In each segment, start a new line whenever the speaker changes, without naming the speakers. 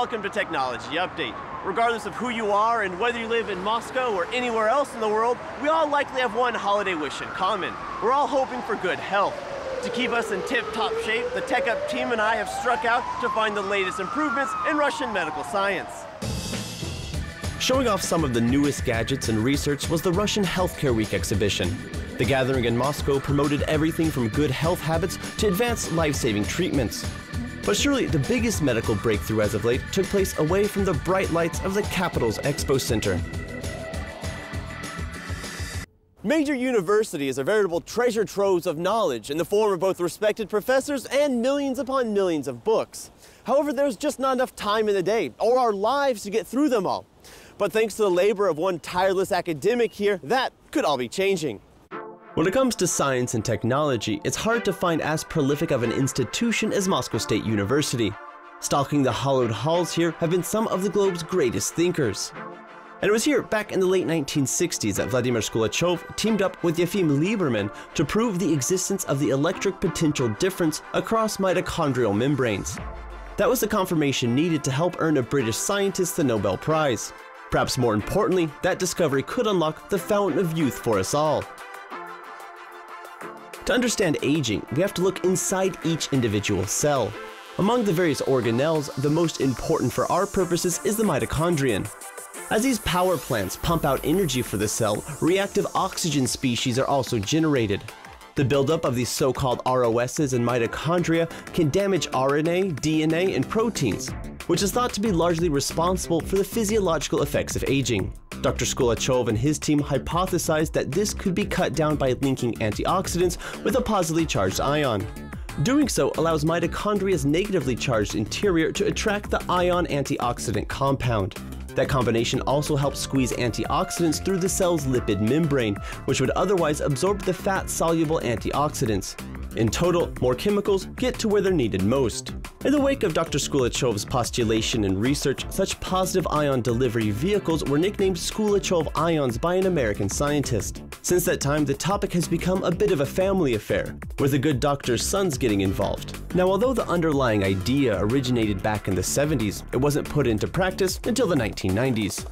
welcome to Technology Update. Regardless of who you are and whether you live in Moscow or anywhere else in the world, we all likely have one holiday wish in common. We're all hoping for good health. To keep us in tip-top shape, the Tech Up team and I have struck out to find the latest improvements in Russian medical science. Showing off some of the newest gadgets and research was the Russian Healthcare Week exhibition. The gathering in Moscow promoted everything from good health habits to advanced life-saving treatments. But surely the biggest medical breakthrough as of late took place away from the bright lights of the capital's Expo Center. Major universities are veritable treasure troves of knowledge in the form of both respected professors and millions upon millions of books. However, there's just not enough time in the day or our lives to get through them all. But thanks to the labor of one tireless academic here, that could all be changing. When it comes to science and technology, it's hard to find as prolific of an institution as Moscow State University. Stalking the hallowed halls here have been some of the globe's greatest thinkers. And it was here back in the late 1960s that Vladimir Skulachev teamed up with Yefim Lieberman to prove the existence of the electric potential difference across mitochondrial membranes. That was the confirmation needed to help earn a British scientist the Nobel Prize. Perhaps more importantly, that discovery could unlock the fountain of youth for us all. To understand aging, we have to look inside each individual cell. Among the various organelles, the most important for our purposes is the mitochondrion. As these power plants pump out energy for the cell, reactive oxygen species are also generated. The buildup of these so-called ROSs in mitochondria can damage RNA, DNA, and proteins, which is thought to be largely responsible for the physiological effects of aging. Dr. Skulachev and his team hypothesized that this could be cut down by linking antioxidants with a positively charged ion. Doing so allows mitochondria's negatively charged interior to attract the ion antioxidant compound. That combination also helps squeeze antioxidants through the cell's lipid membrane, which would otherwise absorb the fat-soluble antioxidants. In total, more chemicals get to where they're needed most. In the wake of Dr. Skulachev's postulation and research, such positive ion delivery vehicles were nicknamed Skulachev ions by an American scientist. Since that time, the topic has become a bit of a family affair, with the good doctor's sons getting involved. Now, although the underlying idea originated back in the 70s, it wasn't put into practice until the 1990s.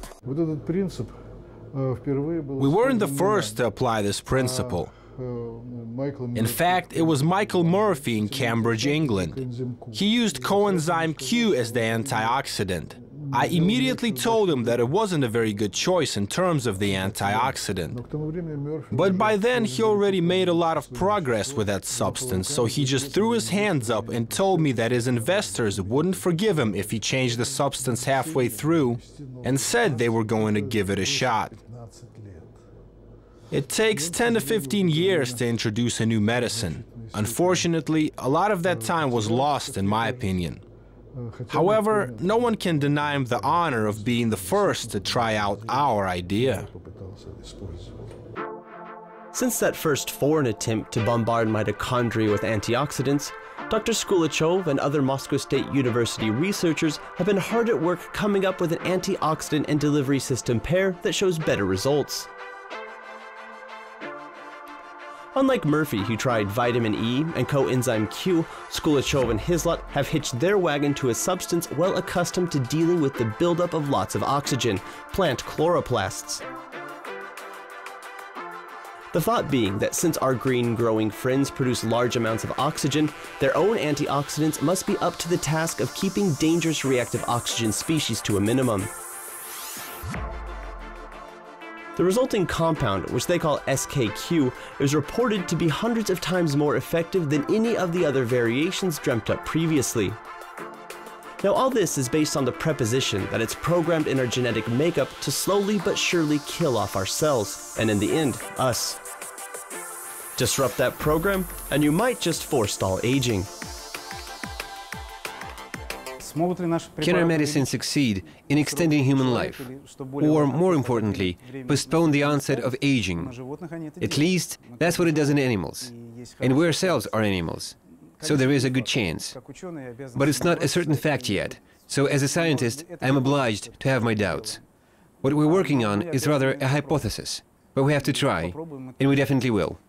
We weren't the first to apply this principle. In fact, it was Michael Murphy in Cambridge, England. He used coenzyme Q as the antioxidant. I immediately told him that it wasn't a very good choice in terms of the antioxidant. But by then he already made a lot of progress with that substance, so he just threw his hands up and told me that his investors wouldn't forgive him if he changed the substance halfway through, and said they were going to give it a shot. It takes 10 to 15 years to introduce a new medicine. Unfortunately, a lot of that time was lost, in my opinion. However, no one can deny him the honor of being the first to try out our idea.
Since that first foreign attempt to bombard mitochondria with antioxidants, Dr. Skulachev and other Moscow State University researchers have been hard at work coming up with an antioxidant and delivery system pair that shows better results. Unlike Murphy, who tried vitamin E and coenzyme Q, Skulachev and his lot have hitched their wagon to a substance well accustomed to dealing with the buildup of lots of oxygen, plant chloroplasts. The thought being that since our green growing friends produce large amounts of oxygen, their own antioxidants must be up to the task of keeping dangerous reactive oxygen species to a minimum. The resulting compound, which they call SKQ, is reported to be hundreds of times more effective than any of the other variations dreamt up previously. Now, all this is based on the preposition that it's programmed in our genetic makeup to slowly but surely kill off our cells, and in the end, us. Disrupt that program, and you might just forestall aging.
Can our medicine succeed in extending human life? Or, more importantly, postpone the onset of aging? At least, that's what it does in animals. And we ourselves are animals. So there is a good chance. But it's not a certain fact yet. So as a scientist, I'm obliged to have my doubts. What we're working on is rather a hypothesis. But we have to try. And we definitely will.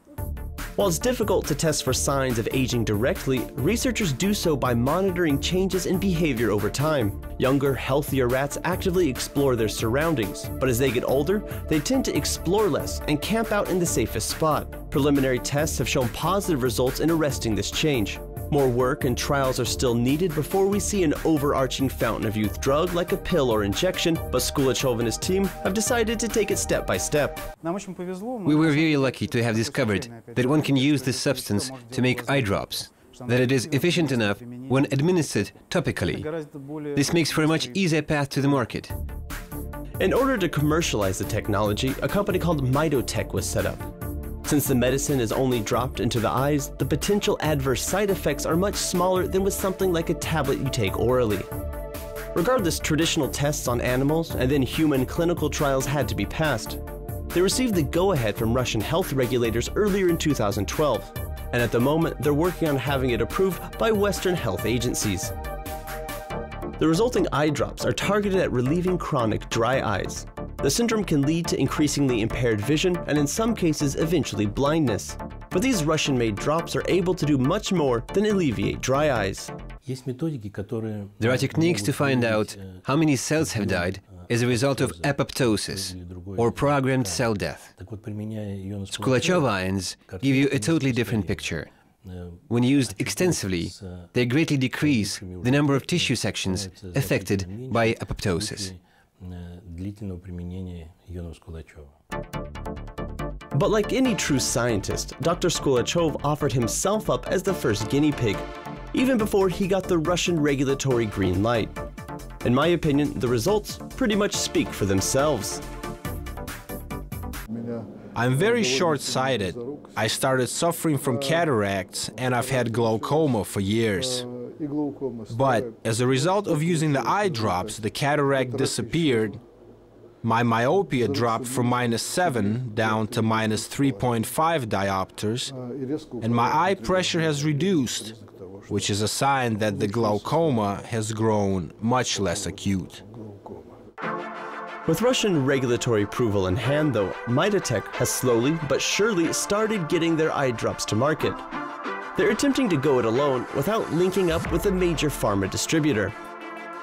While it's difficult to test for signs of aging directly, researchers do so by monitoring changes in behavior over time. Younger, healthier rats actively explore their surroundings, but as they get older, they tend to explore less and camp out in the safest spot. Preliminary tests have shown positive results in arresting this change. More work and trials are still needed before we see an overarching fountain of youth drug like a pill or injection, but Skulachev and his team have decided to take it step by step.
We were very lucky to have discovered that one can use this substance to make eye drops, that it is efficient enough when administered topically. This makes for a much easier path to the market.
In order to commercialize the technology, a company called Mitotech was set up. Since the medicine is only dropped into the eyes, the potential adverse side effects are much smaller than with something like a tablet you take orally. Regardless, traditional tests on animals and then human clinical trials had to be passed. They received the go-ahead from Russian health regulators earlier in 2012, and at the moment they're working on having it approved by Western health agencies. The resulting eye drops are targeted at relieving chronic dry eyes. The syndrome can lead to increasingly impaired vision and in some cases eventually blindness. But these Russian-made drops are able to do much more than alleviate dry eyes.
There are techniques to find out how many cells have died as a result of apoptosis, or programmed cell death. Skulachev ions give you a totally different picture. When used extensively, they greatly decrease the number of tissue sections affected by apoptosis.
But like any true scientist, Dr. Skulachev offered himself up as the first guinea pig, even before he got the Russian regulatory green light. In my opinion, the results pretty much speak for themselves.
I'm very short-sighted. I started suffering from cataracts and I've had glaucoma for years. But as a result of using the eye drops, the cataract disappeared. My myopia dropped from -7 down to -3.5 diopters, and my eye pressure has reduced, which is a sign that the glaucoma has grown much less acute.
With Russian regulatory approval in hand, though, Mitotech has slowly but surely started getting their eye drops to market. They're attempting to go it alone without linking up with a major pharma distributor.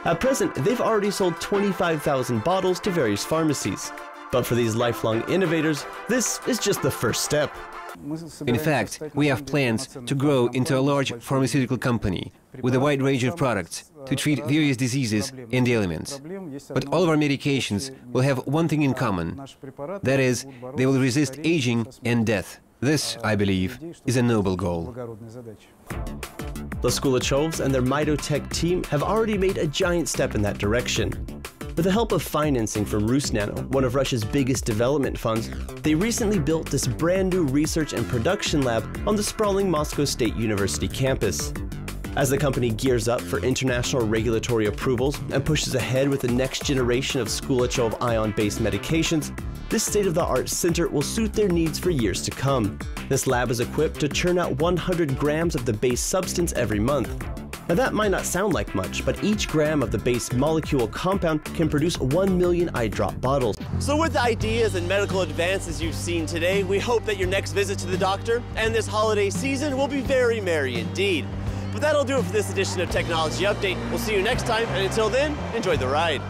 At present, they've already sold 25,000 bottles to various pharmacies. But for these lifelong innovators, this is just the first step.
In fact, we have plans to grow into a large pharmaceutical company with a wide range of products to treat various diseases and ailments. But all of our medications will have one thing in common. That is, they will resist aging and death. This, I believe, is a noble goal.
The Skulachevs and their Mitotech team have already made a giant step in that direction. With the help of financing from Rusnano, one of Russia's biggest development funds, they recently built this brand new research and production lab on the sprawling Moscow State University campus. As the company gears up for international regulatory approvals and pushes ahead with the next generation of Skulachev ion-based medications, this state-of-the-art center will suit their needs for years to come. This lab is equipped to churn out 100 grams of the base substance every month. Now that might not sound like much, but each gram of the base molecule compound can produce 1 million eye drop bottles. So with the ideas and medical advances you've seen today, we hope that your next visit to the doctor and this holiday season will be very merry indeed. But that'll do it for this edition of Technology Update. We'll see you next time, and until then, enjoy the ride.